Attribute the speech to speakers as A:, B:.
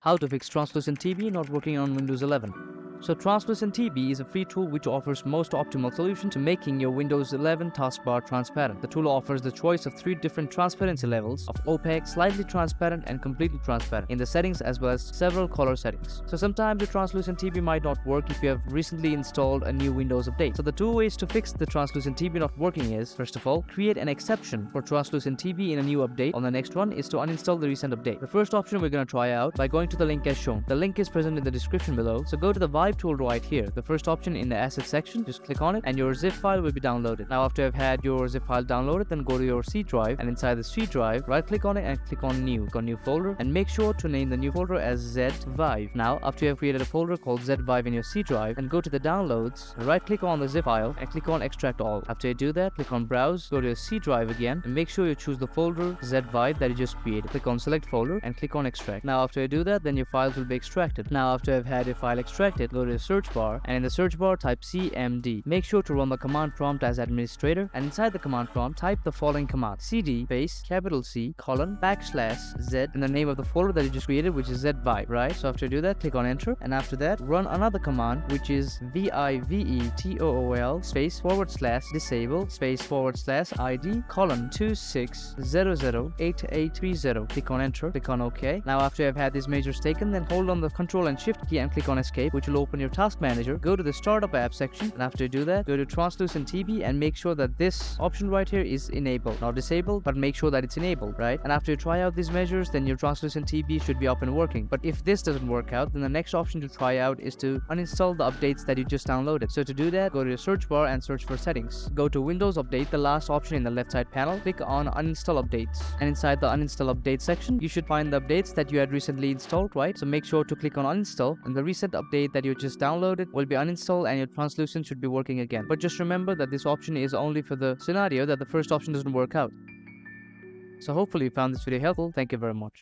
A: How to fix TranslucentTB not working on Windows 11. So TranslucentTB is a free tool which offers most optimal solution to making your Windows 11 taskbar transparent. The tool offers the choice of 3 different transparency levels of opaque, slightly transparent, and completely transparent in the settings, as well as several color settings. So sometimes the TranslucentTB might not work if you have recently installed a new Windows update. So the 2 ways to fix the TranslucentTB not working is, first of all, create an exception for TranslucentTB in a new update. On the next one is to uninstall the recent update. The first option we're going to try out by going to the link as shown. The link is present in the description below. So go to the tool right here. The first option in the assets section, just click on it and your zip file will be downloaded. Now after you've had your zip file downloaded, then go to your C drive, and inside the C drive, right click on it and click on new. Click on new folder and make sure to name the new folder as Z-Vive. Now after you have created a folder called Z-Vive in your C drive, and go to the downloads, right click on the zip file and click on extract all. After you do that, click on browse, go to your C drive again and make sure you choose the folder Z-Vive that you just created. Click on select folder and click on extract. Now after you do that, then your files will be extracted. Now after you've had your file extracted, go to the search bar, and in the search bar type cmd. Make sure to run the command prompt as administrator, and inside the command prompt type the following command: cd space capital C colon / z in the name of the folder that you just created, which is Z-Vive, right? So after you do that, click on enter, and after that run another command, which is vivetOOL space / disable space / id colon 26008830. Click on enter, click on OK. Now after you have had these measures taken, then hold on the Control and Shift key and click on escape, which will open your task manager. Go to the startup app section, and after you do that, go to TranslucentTB and make sure that this option right here is enabled, not disabled, but make sure that it's enabled, right? And after you try out these measures, then your TranslucentTB should be up and working. But if this doesn't work out, then the next option to try out is to uninstall the updates that you just downloaded. So to do that, go to your search bar and search for settings. Go to Windows Update, the last option in the left side panel. Click on uninstall updates, and inside the uninstall update section, you should find the updates that you had recently installed, right? So make sure to click on uninstall, and the recent update that you just downloaded will be uninstalled and your translucent should be working again. But just remember that this option is only for the scenario that the first option doesn't work out. So hopefully you found this video helpful. Thank you very much.